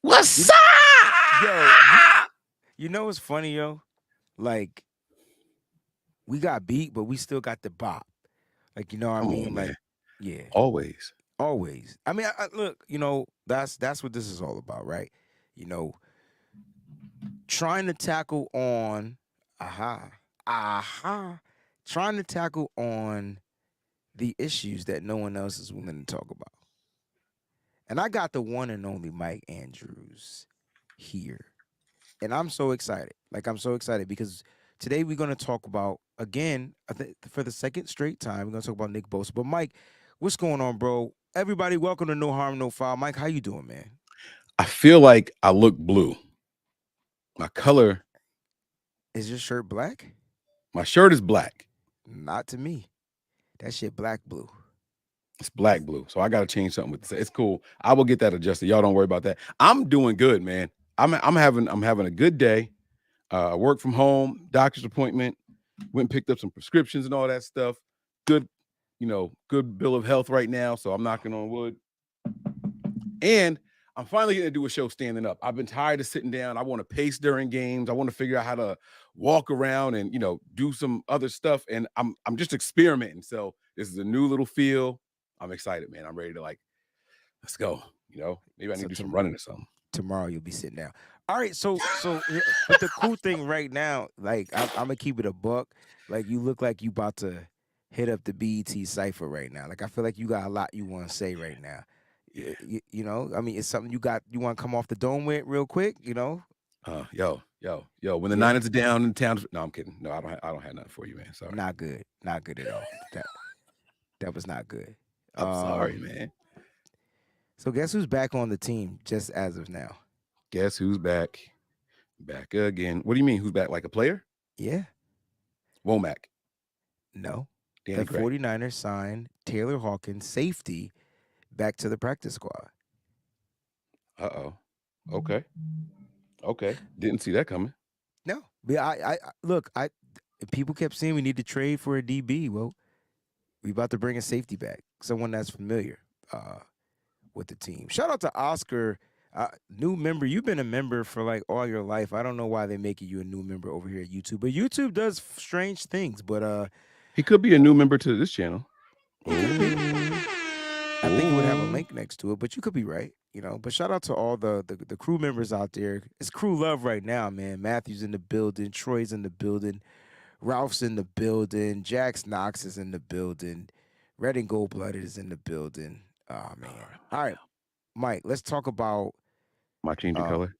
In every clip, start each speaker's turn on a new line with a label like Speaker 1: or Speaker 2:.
Speaker 1: What's up?
Speaker 2: Yo, you know what's funny, yo? Like, we got beat, but we still got the bop. Like, you know what I mean?
Speaker 1: Man.
Speaker 2: Like, yeah.
Speaker 1: Always.
Speaker 2: I mean, look, you know, that's what this is all about, right? You know, trying to tackle on, trying to tackle on the issues that no one else is willing to talk about. And I got the one and only Mike Andrews here. And I'm so excited. Like, I'm so excited because today we're going to talk about, again, I think for the second straight time, we're going to talk about Nick Bosa. But, Mike, what's going on, bro? Everybody, welcome to No Harm, No Foul. Mike, how you doing, man?
Speaker 1: I feel like I look blue. My color.
Speaker 2: Is your shirt black?
Speaker 1: My shirt is black.
Speaker 2: Not to me. That shit black blue.
Speaker 1: It's black blue. So I got to change something with this. It's cool. I will get that adjusted. Y'all don't worry about that. I'm doing good, man. I'm having a good day. I work from home, doctor's appointment, went and picked up some prescriptions and all that stuff. Good, good bill of health right now. So I'm knocking on wood. And I'm finally going to do a show standing up. I've been tired of sitting down. I want to pace during games. I want to figure out how to walk around and, do some other stuff. And I'm just experimenting. So this is a new little feel. I'm excited, man. I'm ready to let's go. Maybe I need to do some running or something.
Speaker 2: Tomorrow you'll be sitting down. All right, so but the cool thing right now, like I'm gonna keep it a buck. Like you look like you about to hit up the BET cipher right now. Like I feel like you got a lot you want to say right now. You know, I mean, it's something you want to come off the dome with real quick. Yo.
Speaker 1: When the Niners are down in town. No, I'm kidding. No, I don't have nothing for you, man. Sorry.
Speaker 2: Not good at all. That was not good.
Speaker 1: I'm sorry, man.
Speaker 2: So guess who's back on the team just as of now?
Speaker 1: Guess who's back? Back again. What do you mean? Who's back? Like a player?
Speaker 2: Yeah.
Speaker 1: Womack.
Speaker 2: No.
Speaker 1: Danny
Speaker 2: the 49ers signed Taylor Hawkins, safety, back to the practice squad.
Speaker 1: Uh-oh. Okay. Didn't see that coming.
Speaker 2: No. But I look, people kept saying we need to trade for a DB. Well, we about to bring a safety back. Someone that's familiar with the team. Shout out to Oscar, new member. You've been a member for like all your life. I don't know why they're making you a new member over here at YouTube, but YouTube does strange things. But
Speaker 1: he could be a new member to this channel.
Speaker 2: I think it would have a link next to it, but you could be right. But shout out to all the crew members out there. It's crew love right now, man. Matthew's in the building, Troy's in the building, Ralph's in the building, Jax Knox is in the building, Red and Gold Blooded is in the building. Oh man! All right, Mike. Let's talk about
Speaker 1: my change of color.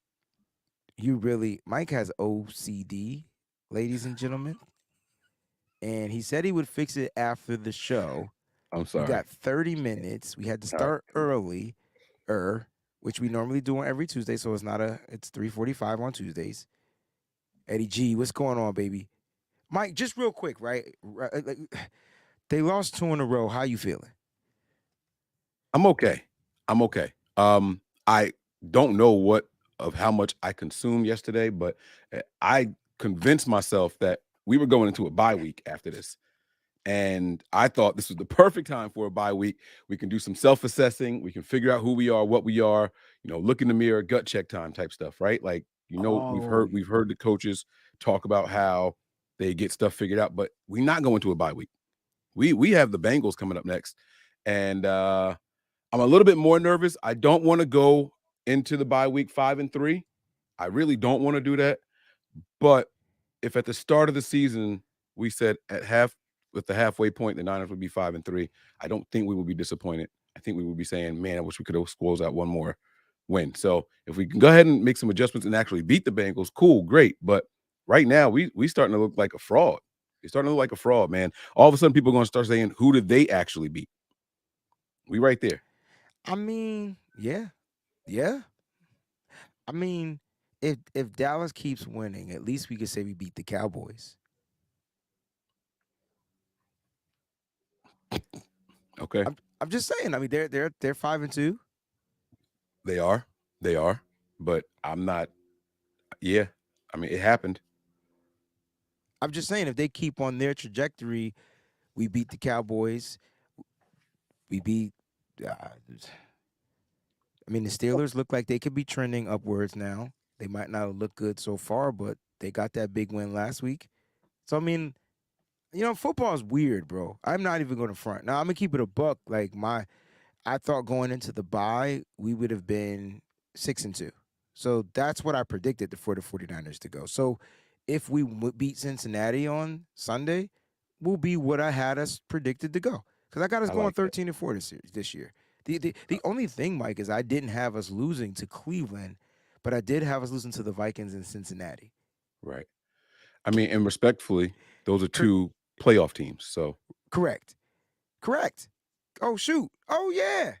Speaker 2: Mike has OCD, ladies and gentlemen, and he said he would fix it after the show.
Speaker 1: I'm sorry.
Speaker 2: We got 30 minutes. We had to start early, which we normally do on every Tuesday. So it's it's 3:45 on Tuesdays. Eddie G, what's going on, baby? Mike, just real quick, right? They lost 2 in a row. How you feeling?
Speaker 1: I'm okay. I don't know how much I consumed yesterday, but I convinced myself that we were going into a bye week after this. And I thought this was the perfect time for a bye week. We can do some self-assessing. We can figure out who we are, what we are, look in the mirror, gut check time type stuff, right? Like, we've heard the coaches talk about how they get stuff figured out, but we're not going to a bye week. We have the Bengals coming up next. And I'm a little bit more nervous. I don't want to go into the bye week 5-3. I really don't want to do that. But if at the start of the season we said with the halfway point, the Niners would be 5-3, I don't think we would be disappointed. I think we would be saying, man, I wish we could have squeezed out one more win. So if we can go ahead and make some adjustments and actually beat the Bengals, cool, great. But right now we starting to look like a fraud. He's starting to look like a fraud, man. All of a sudden, people are going to start saying, who did they actually beat? We right there.
Speaker 2: I mean, yeah, yeah. I mean, if Dallas keeps winning, at least we could say we beat the Cowboys.
Speaker 1: Okay.
Speaker 2: I'm just saying. I mean, they're 5-2.
Speaker 1: They are. They are. But I'm not. Yeah. I mean, it happened.
Speaker 2: I'm just saying if they keep on their trajectory, we beat the Cowboys. We beat. I mean, the Steelers look like they could be trending upwards now. They might not have looked good so far, but they got that big win last week. So I mean, football is weird, bro. I'm not even going to front. Now I'm gonna keep it a buck. I thought going into the bye, we would have been 6-2. So that's what I predicted for the 49ers to go. So if we beat Cincinnati on Sunday, we'll be what I had us predicted to go. Because I got us
Speaker 1: I
Speaker 2: going
Speaker 1: like that.
Speaker 2: 13-4 this year. The only thing, Mike, is I didn't have us losing to Cleveland, but I did have us losing to the Vikings in Cincinnati.
Speaker 1: Right. I mean, and respectfully, those are
Speaker 2: Cor-
Speaker 1: two playoff teams. So
Speaker 2: Correct. Correct. Oh shoot. Oh yeah.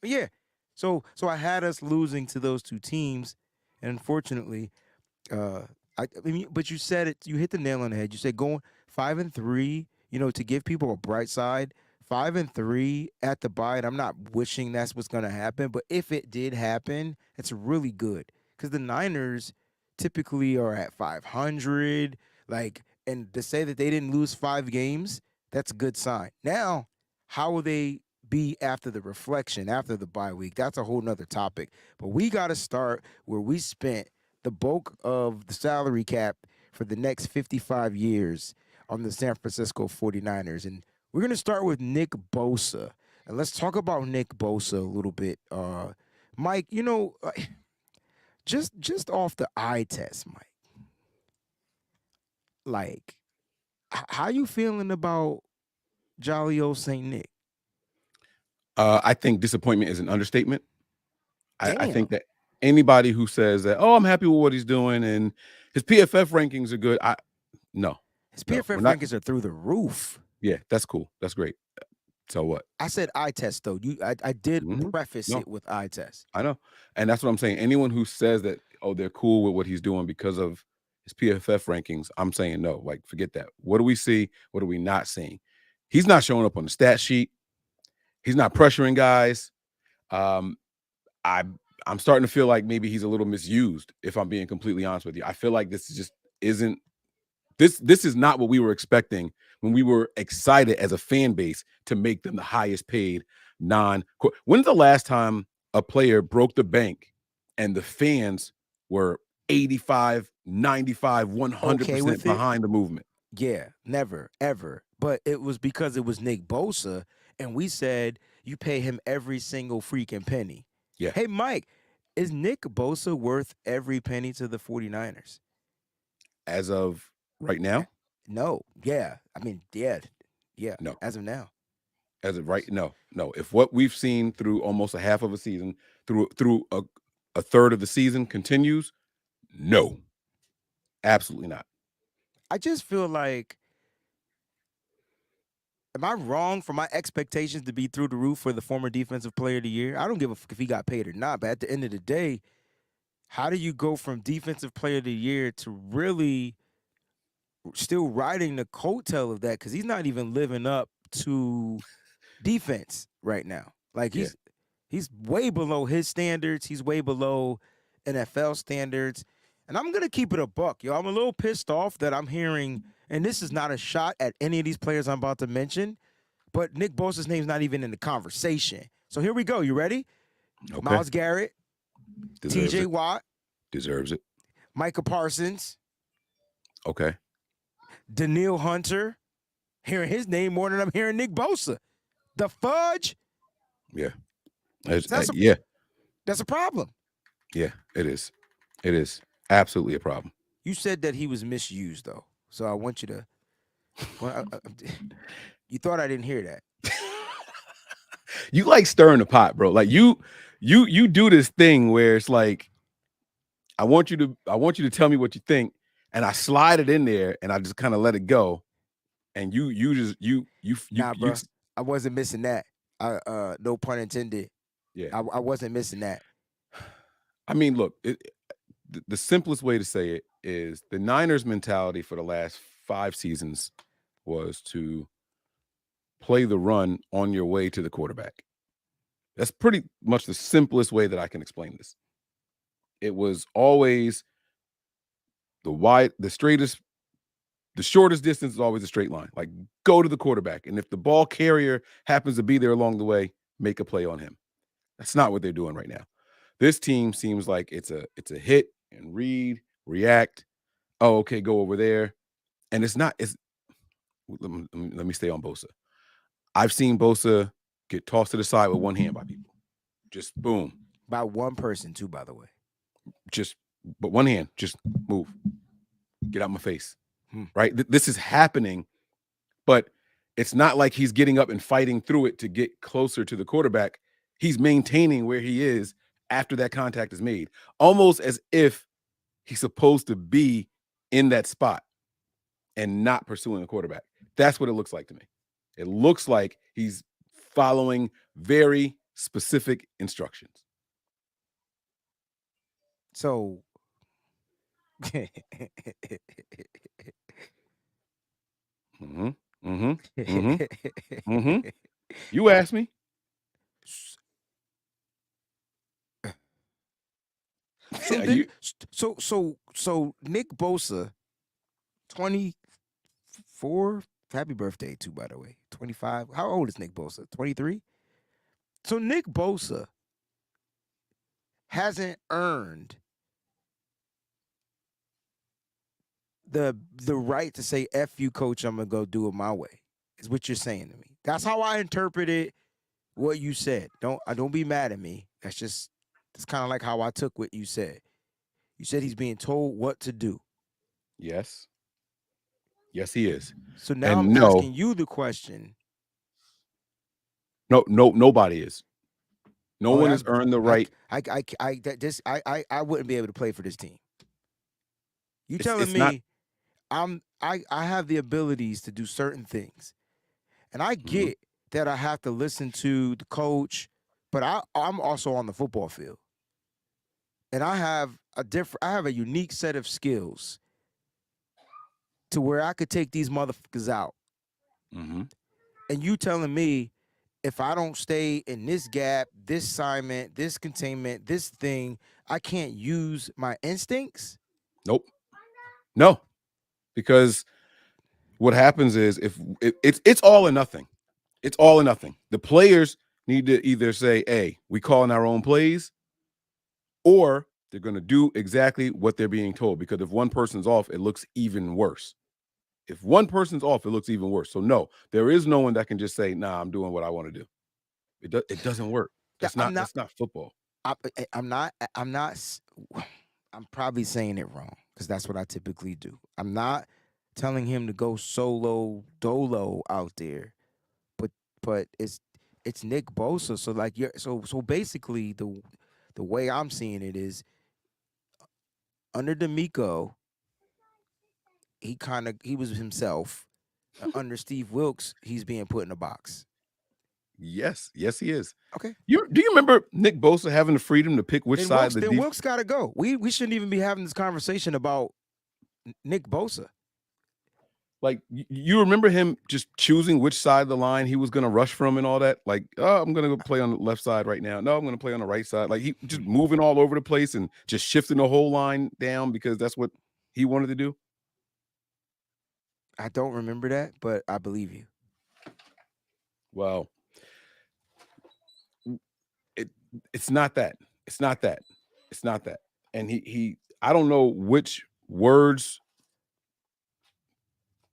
Speaker 2: Yeah. So I had us losing to those two teams, and unfortunately, uh, I mean, but you said it. You hit the nail on the head. You said going 5-3. To give people a bright side, 5-3 at the bye. And I'm not wishing that's what's going to happen, but if it did happen, it's really good because the Niners typically are at 500. And to say that they didn't lose 5 games, that's a good sign. Now, how will they be after the reflection, after the bye week? That's a whole nother topic. But we got to start where we spent the bulk of the salary cap for the next 55 years on the San Francisco 49ers. And we're going to start with Nick Bosa. And let's talk about Nick Bosa a little bit. Mike, just off the eye test, Mike, like, how you feeling about Jolly old St. Nick?
Speaker 1: I think disappointment is an understatement. I think
Speaker 2: Damn.
Speaker 1: that anybody who says that, oh, I'm happy with what he's doing and his PFF rankings are good. No,
Speaker 2: His
Speaker 1: no, we're
Speaker 2: PFF
Speaker 1: not.
Speaker 2: rankings are through the roof.
Speaker 1: Yeah, that's cool. That's great. So what?
Speaker 2: I said eye test, though. I did
Speaker 1: Mhm.
Speaker 2: preface
Speaker 1: No,
Speaker 2: it with eye test.
Speaker 1: I know. And that's what I'm saying. Anyone who says that, oh, they're cool with what he's doing because of his PFF rankings, I'm saying no. Like, forget that. What do we see? What are we not seeing? He's not showing up on the stat sheet. He's not pressuring guys. Um, I I'm starting to feel like maybe he's a little misused, if I'm being completely honest with you. I feel like this just isn't this is not what we were expecting when we were excited as a fan base to make them the highest paid non. When's the last time a player broke the bank and the fans were 85, 95,
Speaker 2: Okay
Speaker 1: 100%
Speaker 2: with it?
Speaker 1: behind the movement?
Speaker 2: Yeah, never, ever. But it was because it was Nick Bosa, and we said you pay him every single freaking penny.
Speaker 1: Yeah.
Speaker 2: Hey, Mike, is Nick Bosa worth every penny to the 49ers?
Speaker 1: As of right now,
Speaker 2: No. Yeah. I mean, yeah. Yeah.
Speaker 1: no.
Speaker 2: As of now.
Speaker 1: As of right, no, no. If what we've seen through almost a half of a season, through a third of the season continues, no, absolutely not.
Speaker 2: I just feel like, am I wrong for my expectations to be through the roof for the former defensive player of the year? I don't give a fuck if he got paid or not, but at the end of the day, how do you go from defensive player of the year to really still riding the coattail of that? Because he's not even living up to defense right now. Like
Speaker 1: Yeah.
Speaker 2: he's way below his standards. He's way below NFL standards. And I'm gonna keep it a buck, yo. I'm a little pissed off that I'm hearing, and this is not a shot at any of these players I'm about to mention, but Nick Bosa's name's not even in the conversation. So here we go. You ready?
Speaker 1: Okay.
Speaker 2: Myles Garrett,
Speaker 1: Deserves
Speaker 2: TJ
Speaker 1: it.
Speaker 2: Watt,
Speaker 1: Deserves it.
Speaker 2: Micah Parsons,
Speaker 1: Okay.
Speaker 2: Daniil Hunter. Hearing his name more than I'm hearing Nick Bosa. The fudge.
Speaker 1: Yeah.
Speaker 2: That's a
Speaker 1: Yeah.
Speaker 2: that's a problem.
Speaker 1: Yeah. It is. It is absolutely a problem.
Speaker 2: You said that he was misused, though. So I want you to. Well, you thought I didn't hear that.
Speaker 1: You like stirring the pot, bro. Like you do this thing where it's like I want you to tell me what you think, and I slide it in there, and I just kind of let it go, and you just
Speaker 2: Nah,
Speaker 1: you
Speaker 2: bro, I wasn't missing that. No pun intended.
Speaker 1: yeah.
Speaker 2: I wasn't missing that.
Speaker 1: I mean, look, the simplest way to say it is the Niners mentality for the last 5 seasons was to play the run on your way to the quarterback. That's pretty much the simplest way that I can explain this. It was always the straightest, the shortest distance is always a straight line. Like, go to the quarterback. And if the ball carrier happens to be there along the way, make a play on him. That's not what they're doing right now. This team seems like it's a hit and read, react. Oh, okay, go over there. And it's not, it's let me stay on Bosa. I've seen Bosa get tossed to the side with one hand by people. Just boom.
Speaker 2: By one person, too, by the way.
Speaker 1: Just but one hand, just move. Get out my face.
Speaker 2: Hmm.
Speaker 1: Right? This is happening, but it's not like he's getting up and fighting through it to get closer to the quarterback. He's maintaining where he is after that contact is made, almost as if he's supposed to be in that spot and not pursuing the quarterback. That's what it looks like to me. It looks like he's following very specific instructions.
Speaker 2: So,
Speaker 1: Mm-hmm. Mm-hmm. Mm-hmm. Mm-hmm. You asked me.
Speaker 2: So,
Speaker 1: You,
Speaker 2: so Nick Bosa, 24. Happy birthday, too, by the way. 25. How old is Nick Bosa? 23. So Nick Bosa hasn't earned the right to say "F you, coach, I'm gonna go do it my way," is what you're saying to me. That's how I interpreted what you said. Don't be mad at me. That's kind of like how I took what you said. You said he's being told what to do.
Speaker 1: yes. Yes, he is.
Speaker 2: So now I'm
Speaker 1: And no,
Speaker 2: asking you the question.
Speaker 1: nobody is. No
Speaker 2: Oh,
Speaker 1: one
Speaker 2: that's
Speaker 1: has earned the right.
Speaker 2: I wouldn't be able to play for this team. You telling
Speaker 1: It's not.
Speaker 2: me I have the abilities to do certain things. And I
Speaker 1: Mhm.
Speaker 2: get that I have to listen to the coach, but I'm also on the football field. And I have a unique set of skills to where I could take these motherfuckers out.
Speaker 1: Mhm.
Speaker 2: And you telling me if I don't stay in this gap, this assignment, this containment, this thing, I can't use my instincts?
Speaker 1: Nope. No, because what happens is if it's all or nothing. It's all or nothing. The players need to either say, "Hey, we calling our own plays," or they're going to do exactly what they're being told. Because if one person's off, it looks even worse. If one person's off, it looks even worse. So no, there is no one that can just say, "Nah, I'm doing what I want to do." It doesn't work.
Speaker 2: Yeah,
Speaker 1: That's not football.
Speaker 2: I'm not I'm not s- I'm probably saying it wrong because that's what I typically do. I'm not telling him to go solo dolo out there, but it's Nick Bosa. So like you're so basically the way I'm seeing it is under D'Amico, he was himself. Under Steve Wilkes, he's being put in a box.
Speaker 1: Yes, yes, he is.
Speaker 2: Okay.
Speaker 1: You do you remember Nick Bosa having the freedom to pick which
Speaker 2: Then
Speaker 1: side the defense?
Speaker 2: Wilkes gotta go. We shouldn't even be having this conversation about Nick Bosa.
Speaker 1: Like you remember him just choosing which side of the line he was going to rush from and all that. Like, oh, I'm going to go play on the left side right now. No, I'm going to play on the right side. Like he just moving all over the place and just shifting the whole line down because that's what he wanted to do.
Speaker 2: I don't remember that, but I believe you.
Speaker 1: Well, it it's not that. It's not that. It's not that. And he I don't know which words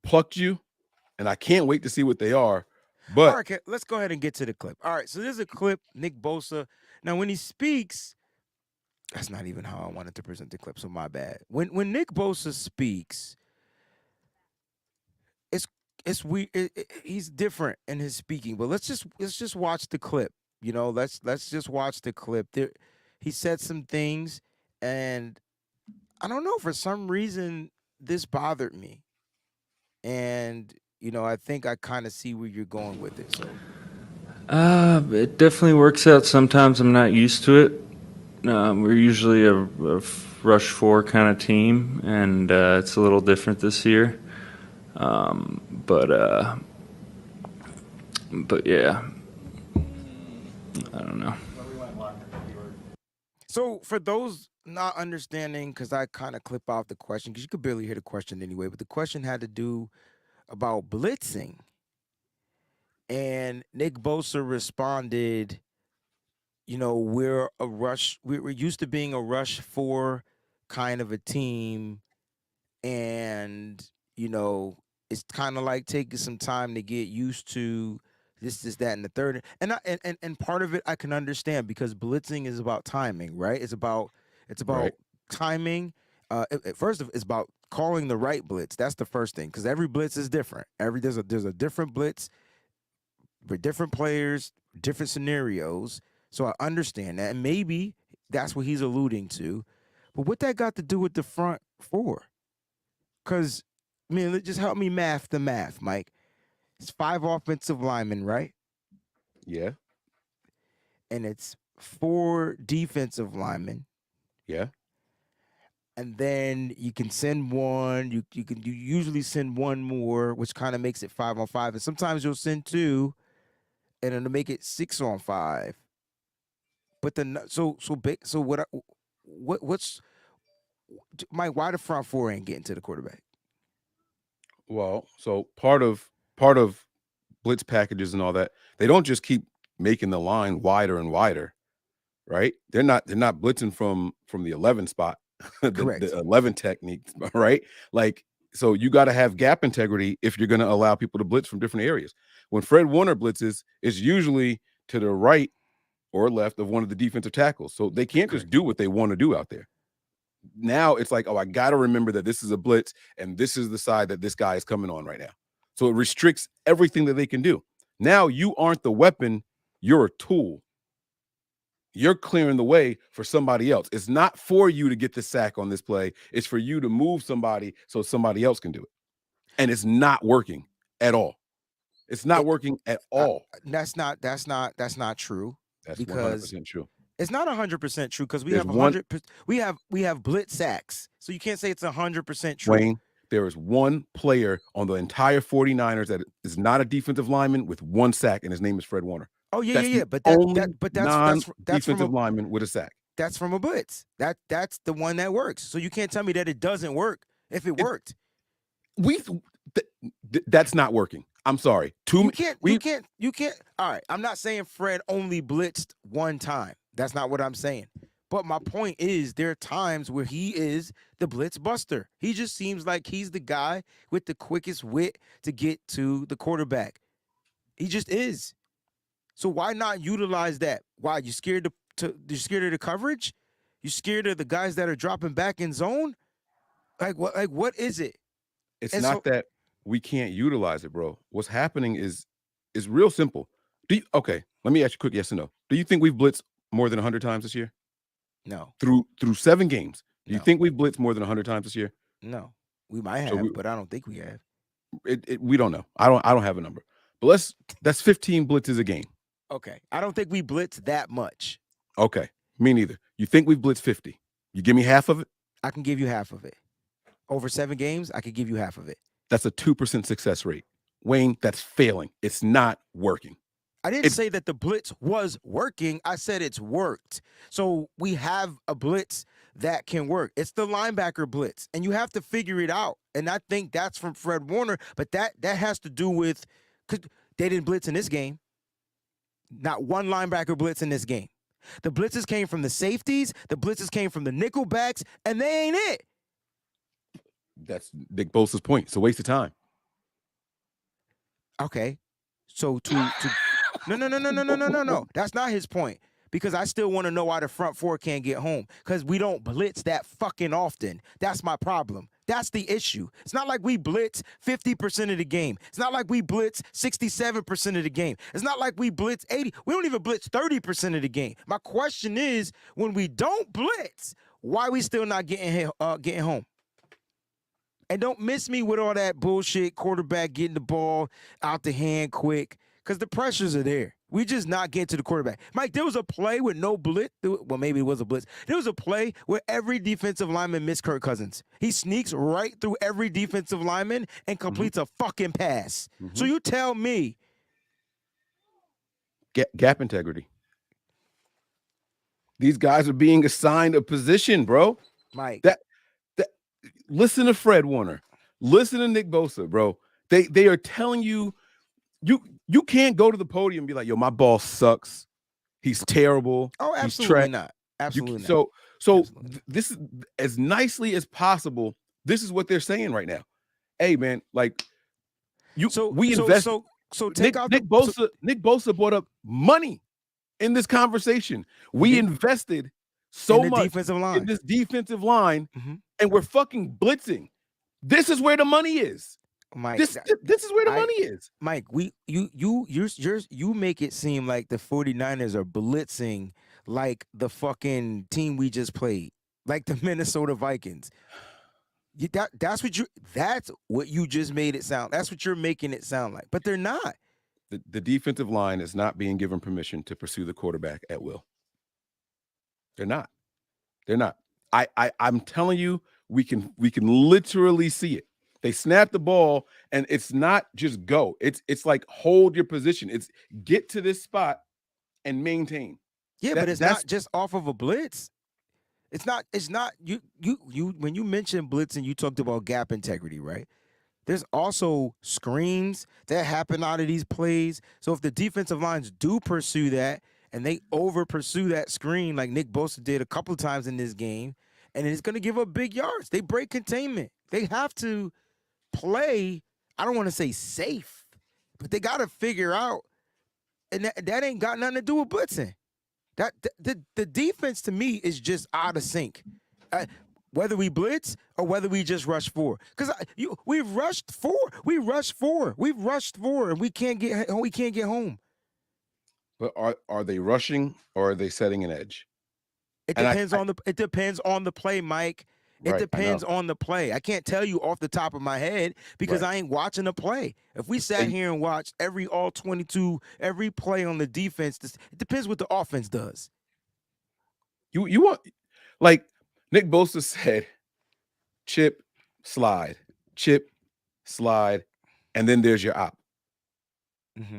Speaker 1: plucked you, and I can't wait to see what they are.
Speaker 2: All
Speaker 1: But
Speaker 2: right, let's go ahead and get to the clip. All right, so there's a clip, Nick Bosa. Now, when he speaks, that's not even how I wanted to present the clip, so my bad. When Nick Bosa speaks, it's it's we he's different in his speaking. But let's just watch the clip. You know, let's just watch the clip. There, he said some things, and I don't know for some reason this bothered me, and I think I kind of see where you're going with it. So
Speaker 3: It definitely works out. Sometimes I'm not used to it. We're usually a rush four kind of team, and it's a little different this year. But yeah, I don't know.
Speaker 2: So for those not understanding, because I kind of clip out the question, because you could barely hear the question anyway, but the question had to do about blitzing. And Nick Bosa responded, we're used to being a rush four kind of a team. And, it's kind of like taking some time to get used to this, that, and the third. And part of it I can understand because blitzing is about timing, right? It's about
Speaker 1: Right.
Speaker 2: timing. First of it's about calling the right blitz. That's the first thing because every blitz is different. There's a different blitz for different players, different scenarios. So I understand that, and maybe that's what he's alluding to. But what that got to do with the front four? Because, just help me math the math, Mike. It's 5 offensive linemen, right?
Speaker 1: Yeah.
Speaker 2: And it's 4 defensive linemen.
Speaker 1: Yeah.
Speaker 2: And then you can send one. You usually send one more, which kind of makes it 5 on 5. And sometimes you'll send 2, and it'll make it 6 on 5. But then so what's Mike? Why the front four ain't getting to the quarterback?
Speaker 1: Well, so part of blitz packages and all that, they don't just keep making the line wider and wider, right? They're not blitzing from the 11 spot, the
Speaker 2: Correct.
Speaker 1: 11 technique, right? Like, so you got to have gap integrity if you're going to allow people to blitz from different areas. When Fred Warner blitzes, it's usually to the right or left of one of the defensive tackles. So they can't just
Speaker 2: Correct.
Speaker 1: do what they want to do out there. Now it's like, oh, I got to remember that this is a blitz and this is the side that this guy is coming on right now. So it restricts everything that they can do. Now you aren't the weapon, you're a tool. You're clearing the way for somebody else. It's not for you to get the sack on this play. It's for you to move somebody so somebody else can do it. And it's not working at all. It's not
Speaker 2: It,
Speaker 1: working at
Speaker 2: I,
Speaker 1: all.
Speaker 2: that's not true
Speaker 1: That's
Speaker 2: because
Speaker 1: 100% true.
Speaker 2: it's not 100% true because we
Speaker 1: There's
Speaker 2: have
Speaker 1: one
Speaker 2: 100. We have blitz sacks, so you can't say it's 100% true.
Speaker 1: Wayne, there is one player on the entire 49ers that is not a defensive lineman with 1 sack, and his name is Fred Warner.
Speaker 2: Oh yeah,
Speaker 1: That's
Speaker 2: yeah,
Speaker 1: the
Speaker 2: yeah. But
Speaker 1: only
Speaker 2: that's from
Speaker 1: non-defensive
Speaker 2: a
Speaker 1: lineman with a sack.
Speaker 2: that's from a blitz. That's the one that works. So you can't tell me that it doesn't work if it
Speaker 1: It,
Speaker 2: worked.
Speaker 1: we that's not working. I'm sorry.
Speaker 2: You can't. All right, I'm not saying Fred only blitzed one time. That's not what I'm saying. But my point is, there are times where he is the blitz buster. He just seems like he's the guy with the quickest wit to get to the quarterback. He just is. So why not utilize that? Why you scared you scared of the coverage? You scared of the guys that are dropping back in zone? Like what? Like what is it?
Speaker 1: It's
Speaker 2: And
Speaker 1: not
Speaker 2: so
Speaker 1: that we can't utilize it, bro. What's happening is real simple. Okay, let me ask you a quick yes or no. Do you think we've blitzed more than 100 times this year?
Speaker 2: no,
Speaker 1: Through 7 games. Do you
Speaker 2: no,
Speaker 1: think we've blitzed more than 100 times this year?
Speaker 2: no. We might
Speaker 1: So
Speaker 2: have, but I don't think we have.
Speaker 1: we don't know. I don't have a number. But that's 15 blitzes a game.
Speaker 2: Okay, I don't think we blitz that much.
Speaker 1: Okay, me neither. You think we've blitzed 50? You give me half of it?
Speaker 2: I can give you half of it. Over 7 games, I could give you half of it.
Speaker 1: That's a 2% success rate. Wayne, that's failing. It's not working.
Speaker 2: I didn't say that the blitz was working. I said it's worked. So we have a blitz that can work. It's the linebacker blitz, and you have to figure it out. And I think that's from Fred Warner, but that has to do with because they didn't blitz in this game. Not one linebacker blitz in this game. The blitzes came from the safeties. The blitzes came from the nickel backs, and they ain't it.
Speaker 1: That's Nick Bosa's point. It's a waste of time.
Speaker 2: Okay. So no. That's not his point. Because I still want to know why the front four can't get home. Because we don't blitz that fucking often. That's my problem. That's the issue. It's not like we blitz 50% of the game. It's not like we blitz 67% of the game. It's not like we blitz 80. We don't even blitz 30% of the game. My question is, when we don't blitz, why we still not getting home? And don't miss me with all that bullshit quarterback getting the ball out the hand quick, because the pressures are there. We just not getting to the quarterback. Mike, there was a play with no blitz. Well, maybe it was a blitz. There was a play where every defensive lineman missed Kirk Cousins. He sneaks right through every defensive lineman and completes a fucking pass. So you tell me.
Speaker 1: Gap integrity. These guys are being assigned a position, bro.
Speaker 2: Mike.
Speaker 1: That listen to Fred Warner. Listen to Nick Bosa, bro. They are telling you you can't go to the podium and be like, yo, my ball sucks. He's terrible.
Speaker 2: Oh, absolutely not. Absolutely not.
Speaker 1: So this is as nicely as possible. This is what they're saying right now. Hey, man, like we invest.
Speaker 2: So take
Speaker 1: Nick Bosa brought up money in this conversation. We invested so much
Speaker 2: defensive line.
Speaker 1: in this defensive line, and we're fucking blitzing. This is where the money is.
Speaker 2: Mike,
Speaker 1: this is where the money is.
Speaker 2: Mike, you make it seem like the 49ers are blitzing like the fucking team we just played, like the Minnesota Vikings. That's what you just made it sound. That's what you're making it sound like. But they're not.
Speaker 1: The defensive line is not being given permission to pursue the quarterback at will. They're not. They're not. I'm telling you, we can literally see it. They snap the ball, and it's not just go. It's like hold your position. It's get to this spot and maintain.
Speaker 2: Yeah, but it's not just off of a blitz. It's not you when you mentioned blitzing, you talked about gap integrity, right? There's also screens that happen out of these plays. So if the defensive lines do pursue that and they over pursue that screen like Nick Bosa did a couple of times in this game, and it's going to give up big yards. They break containment. They have to play, I don't want to say safe, but they got to figure out, and that ain't got nothing to do with blitzing. That the defense to me is just out of sync. Whether we blitz or whether we just rush four, because we've rushed four, and we can't get home.
Speaker 1: But are they rushing or are they setting an edge?
Speaker 2: It depends on the play, Mike. It depends on the play. I can't tell you off the top of my head because I ain't watching the play. If we sat here and watched all 22, every play on the defense, it depends what the offense does.
Speaker 1: You want, like Nick Bosa said, chip, slide, and then there's your op.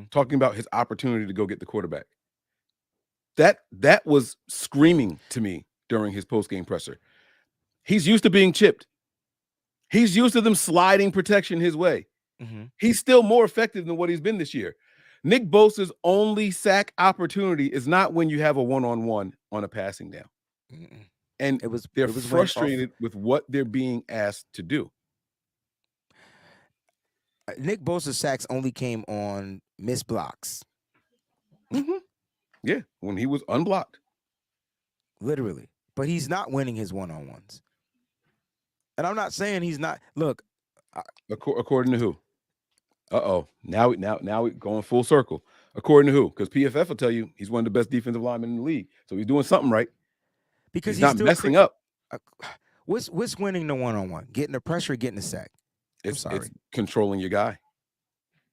Speaker 1: Talking about his opportunity to go get the quarterback. That was screaming to me during his post-game presser. He's used to being chipped. He's used to them sliding protection his way. He's still more effective than what he's been this year. Nick Bosa's only sack opportunity is not when you have a one-on-one on a passing down. And they're frustrated with what they're being asked to do.
Speaker 2: Nick Bosa's sacks only came on missed blocks.
Speaker 1: Yeah, when he was unblocked.
Speaker 2: Literally. But he's not winning his one-on-ones. And I'm not saying he's not. Look.
Speaker 1: According to who? Now we going full circle. According to who? Because PFF will tell you he's one of the best defensive linemen in the league. So he's doing something right.
Speaker 2: Because
Speaker 1: he's not messing up.
Speaker 2: What's winning the one-on-one? Getting the pressure, getting the sack?
Speaker 1: It's controlling your guy.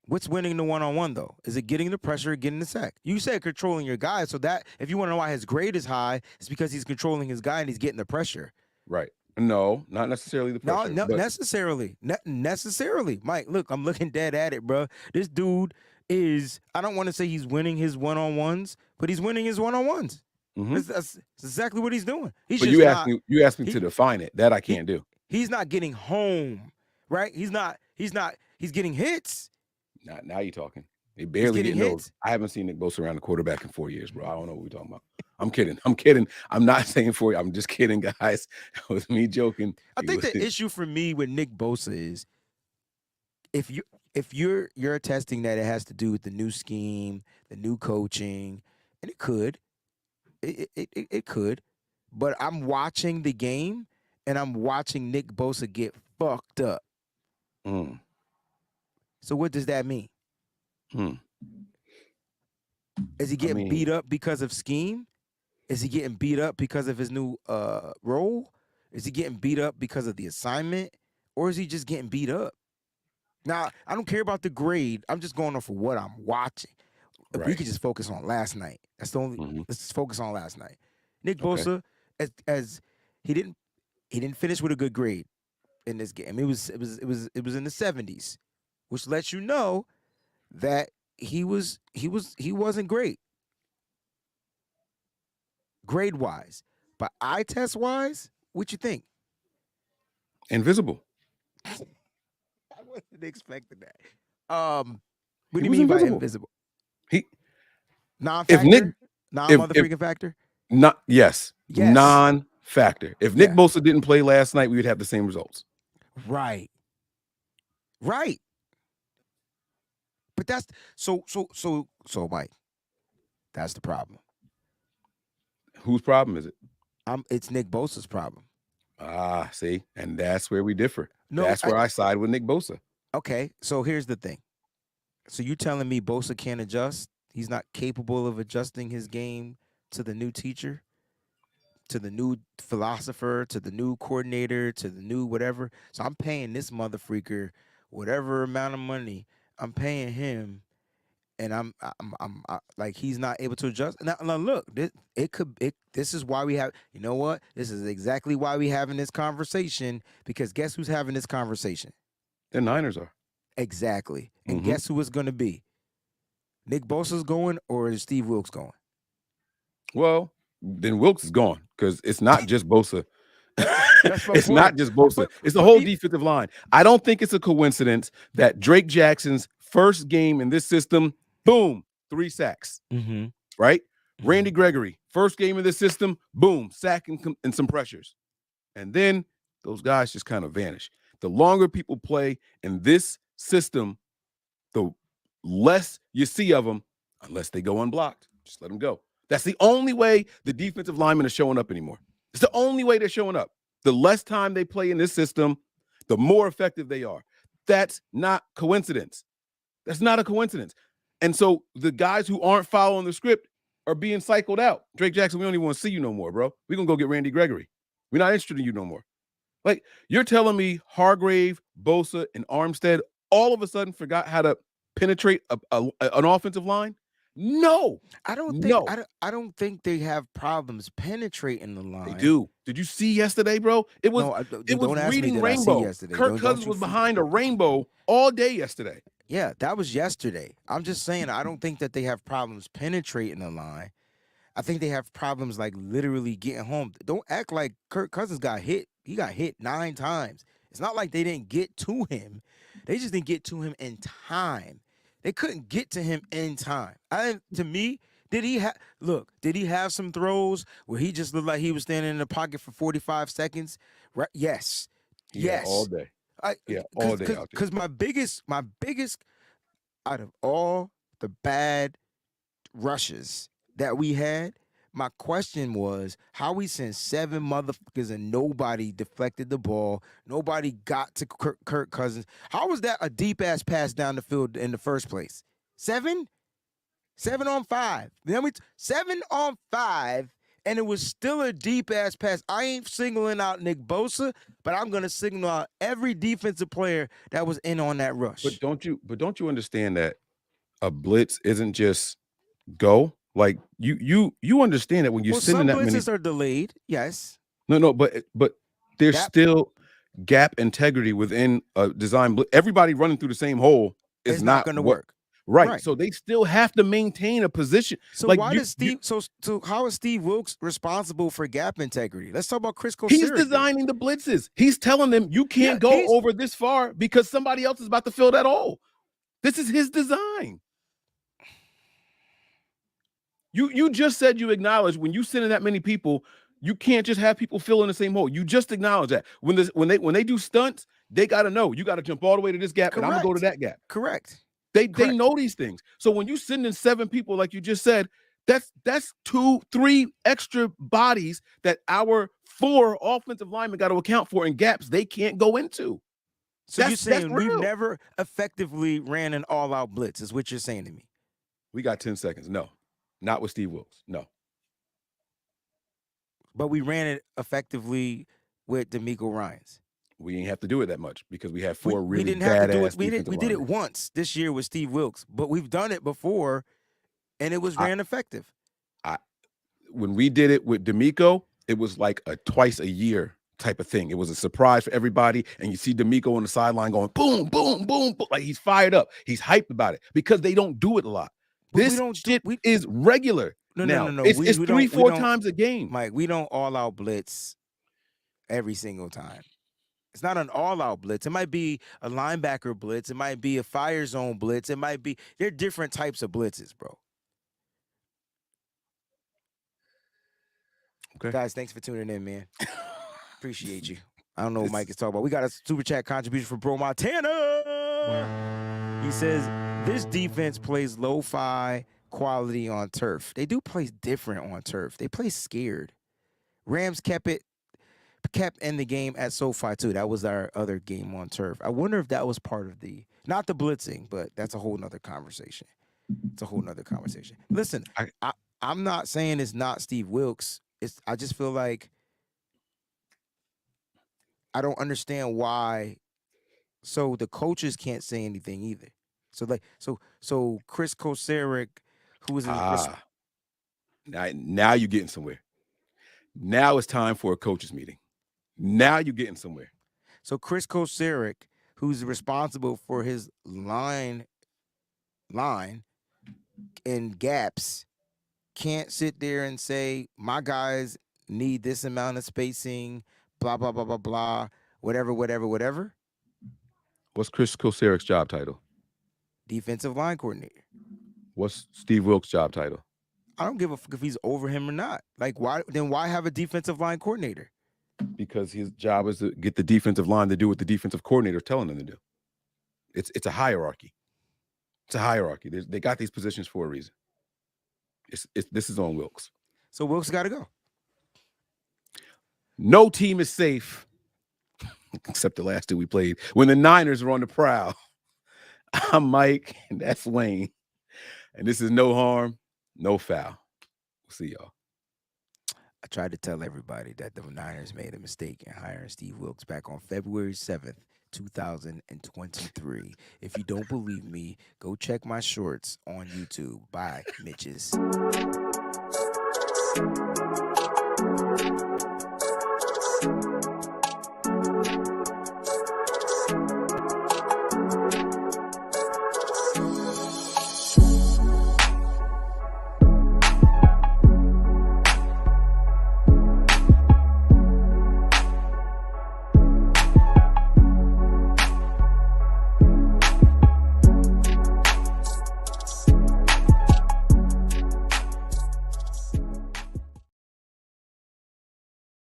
Speaker 2: What's winning the one-on-one, though? Is it getting the pressure or getting the sack? You said controlling your guy, so that if you want to know why his grade is high, it's because he's controlling his guy and he's getting the pressure.
Speaker 1: Right. No, not necessarily the pressure.
Speaker 2: No, necessarily. Necessarily. Mike, look, I'm looking dead at it, bro. This dude is, I don't want to say he's winning his one-on-ones, but he's winning his one-on-ones. That's exactly what he's doing. He's
Speaker 1: but
Speaker 2: just
Speaker 1: you asked me to define it. That I can't do.
Speaker 2: He's not getting home, right? He's getting hits.
Speaker 1: Now you're talking. They barely getting those. I haven't seen Nick Bosa around the quarterback in 4 years, bro. I don't know what we're talking about. I'm kidding. I'm not saying 4 years. I'm just kidding, guys. It was me joking.
Speaker 2: I think the issue for me with Nick Bosa is if you're attesting that it has to do with the new scheme, the new coaching, and it could. It could. But I'm watching the game and I'm watching Nick Bosa get fucked up. So what does that mean? Is he getting beat up because of scheme? Is he getting beat up because of his new role? Is he getting beat up because of the assignment? or is he just getting beat up? Now, I don't care about the grade. I'm just going off of what I'm watching. If we
Speaker 1: Right.
Speaker 2: could just focus on last night. That's the only.
Speaker 1: Mhm.
Speaker 2: Let's just focus on last night. Nick
Speaker 1: Okay.
Speaker 2: Bosa, as he didn't finish with a good grade in this game. It was in the 70s, which lets you know that he wasn't great grade wise, but eye test wise, what you think?
Speaker 1: Invisible.
Speaker 2: I wasn't expecting that. What
Speaker 1: He
Speaker 2: do you
Speaker 1: was
Speaker 2: mean by
Speaker 1: invisible.
Speaker 2: invisible?
Speaker 1: He if Nick
Speaker 2: Non-factor, non-mother
Speaker 1: if
Speaker 2: freaking factor.
Speaker 1: not yes,
Speaker 2: Yes,
Speaker 1: non-factor. If Nick
Speaker 2: yeah,
Speaker 1: Bosa didn't play last night, we would have the same results.
Speaker 2: right, right. But that's so, Mike. That's the problem.
Speaker 1: Whose problem is it?
Speaker 2: It's Nick Bosa's problem.
Speaker 1: Ah, see, and that's where we differ.
Speaker 2: No,
Speaker 1: That's where I side with Nick Bosa.
Speaker 2: okay. So here's the thing. So you telling me Bosa can't adjust? He's not capable of adjusting his game to the new teacher, to the new philosopher, to the new coordinator, to the new whatever. So I'm paying this mother freaker whatever amount of money I'm paying him, and like he's not able to adjust. Now look, this is why we have. You know what? This is exactly why we having this conversation, because guess who's having this conversation?
Speaker 1: The Niners are.
Speaker 2: Exactly. And
Speaker 1: Mhm.
Speaker 2: guess who it's going to be? Nick Bosa's going, or is Steve Wilkes going?
Speaker 1: Well, then Wilkes is gone because it's not just Bosa.
Speaker 2: That's my
Speaker 1: It's
Speaker 2: point.
Speaker 1: not just Bosa.
Speaker 2: But-
Speaker 1: It's the
Speaker 2: but
Speaker 1: whole
Speaker 2: e-
Speaker 1: defensive line. I don't think it's a coincidence that Drake Jackson's first game in this system, boom, 3 sacks,
Speaker 2: Mhm.
Speaker 1: right?
Speaker 2: Mhm.
Speaker 1: Randy Gregory, first game in this system, boom, sack and some pressures. And then those guys just kind of vanish. The longer people play in this system, the less you see of them, unless they go unblocked. Just let them go. That's the only way the defensive linemen are showing up anymore. It's the only way they're showing up. The less time they play in this system, the more effective they are. That's not coincidence. That's not a coincidence. And so the guys who aren't following the script are being cycled out. Drake Jackson, we don't even want to see you no more, bro. We're going to go get Randy Gregory. We're not interested in you no more. Like, you're telling me Hargrave, Bosa, and Armstead all of a sudden forgot how to penetrate an offensive line? No.
Speaker 2: I don't think
Speaker 1: No.
Speaker 2: I don't think they have problems penetrating the line.
Speaker 1: They do. Did you see yesterday, bro? It was
Speaker 2: don't ask me,
Speaker 1: reading
Speaker 2: did I see
Speaker 1: rainbow.
Speaker 2: yesterday?
Speaker 1: Kirk
Speaker 2: Don't
Speaker 1: Cousins
Speaker 2: you
Speaker 1: was
Speaker 2: feel-
Speaker 1: behind a rainbow all day yesterday.
Speaker 2: Yeah, that was yesterday. I'm just saying I don't think that they have problems penetrating the line. I think they have problems like literally getting home. Don't act like Kirk Cousins got hit. He got hit 9 times. It's not like they didn't get to him. They just didn't get to him in time. They couldn't get to him in time. To me, did he have some throws where he just looked like he was standing in the pocket for 45 seconds? Right? Yes.
Speaker 1: Yeah,
Speaker 2: Yes.
Speaker 1: all day. Yeah, all day out there.
Speaker 2: Because my biggest out of all the bad rushes that we had, my question was how we sent 7 motherfuckers and nobody deflected the ball. Nobody got to Kirk Cousins. How was that a deep ass pass down the field in the first place? 7? 7 on 5. 7 on 5, and it was still a deep ass pass. I ain't singling out Nick Bosa, but I'm gonna signal out every defensive player that was in on that rush.
Speaker 1: But don't you understand that a blitz isn't just go? Like you understand that when you're
Speaker 2: some
Speaker 1: sending that many
Speaker 2: blitzes are delayed, yes.
Speaker 1: No, but there's
Speaker 2: That-
Speaker 1: still gap integrity within a design. Everybody running through the same hole is
Speaker 2: It's not gonna work.
Speaker 1: Right.
Speaker 2: Right.
Speaker 1: So they still have to maintain a position.
Speaker 2: So
Speaker 1: like
Speaker 2: why does Steve? So how is Steve Wilkes responsible for gap integrity? Let's talk about Chris Kosiric.
Speaker 1: He's designing the blitzes. He's telling them you can't go over this far because somebody else is about to fill that hole. This is his design. You just said you acknowledge when you send in that many people, you can't just have people fill in the same hole. You just acknowledge that when they do stunts, they got to know you got to jump all the way to this gap, and I'm gonna go to that gap.
Speaker 2: Correct.
Speaker 1: They know these things. So when you send in 7 people, like you just said, that's 2, 3 extra bodies that our 4 offensive linemen got to account for in gaps they can't go into.
Speaker 2: So you're saying we've never effectively ran an all-out blitz, is what you're saying to me?
Speaker 1: We got 10 seconds. No, not with Steve Wilkes. No.
Speaker 2: But we ran it effectively with DeMeco Ryans.
Speaker 1: We ain't have to do it that much because we have
Speaker 2: We
Speaker 1: four really
Speaker 2: didn't have to do
Speaker 1: badass
Speaker 2: it. We did
Speaker 1: defensive
Speaker 2: it
Speaker 1: linemen.
Speaker 2: once this year with Steve Wilkes, but we've done it before, and it was
Speaker 1: I-
Speaker 2: ran effective.
Speaker 1: When we did it with D'Amico, it was like a twice a year type of thing. It was a surprise for everybody. And you see D'Amico on the sideline going boom, boom, boom, boom. Like he's fired up. He's hyped about it because they don't do it a lot.
Speaker 2: But we
Speaker 1: This
Speaker 2: don't
Speaker 1: shit is regular.
Speaker 2: No.
Speaker 1: It's
Speaker 2: We
Speaker 1: 3-4
Speaker 2: don't,
Speaker 1: times a game.
Speaker 2: Mike, we don't all out blitz every single time. It's not an all out blitz. It might be a linebacker blitz. It might be a fire zone blitz. It might be, there are different types of blitzes, bro.
Speaker 1: Okay.
Speaker 2: Guys, thanks for tuning in, man. Appreciate you. I don't know what Mike is talking about. We got a super chat contribution from Bro Montana. He says, this defense plays lo-fi quality on turf. They do play different on turf. They play scared. Rams kept in the game at SoFi too. That was our other game on turf. I wonder if that was part of not the blitzing, but that's a whole nother conversation. It's a whole nother conversation. Listen, I'm not saying it's not Steve Wilkes. I just feel like I don't understand why. So the coaches can't say anything either. So Chris Kocurek, who is
Speaker 1: now you're getting somewhere. Now it's time for a coaches meeting. Now you're getting somewhere.
Speaker 2: So Chris Kocurek, who's responsible for his line and gaps, can't sit there and say my guys need this amount of spacing, blah blah blah blah blah, whatever.
Speaker 1: What's Chris Kocerek's job title?
Speaker 2: Defensive line coordinator.
Speaker 1: What's Steve Wilkes' job title?
Speaker 2: I don't give a fuck if he's over him or not. Like, why have a defensive line coordinator?
Speaker 1: Because his job is to get the defensive line to do what the defensive coordinator is telling them to do. It's a hierarchy. It's a hierarchy. They got these positions for a reason. This is on Wilkes.
Speaker 2: So Wilkes got to go.
Speaker 1: No team is safe, except the last two we played, when the Niners were on the prowl. I'm Mike, and that's Wayne. And this is No Harm, No Foul. We'll see y'all.
Speaker 2: I tried to tell everybody that the Niners made a mistake in hiring Steve Wilkes back on February 7th, 2023. If you don't believe me, go check my shorts on YouTube. Bye, Mitches.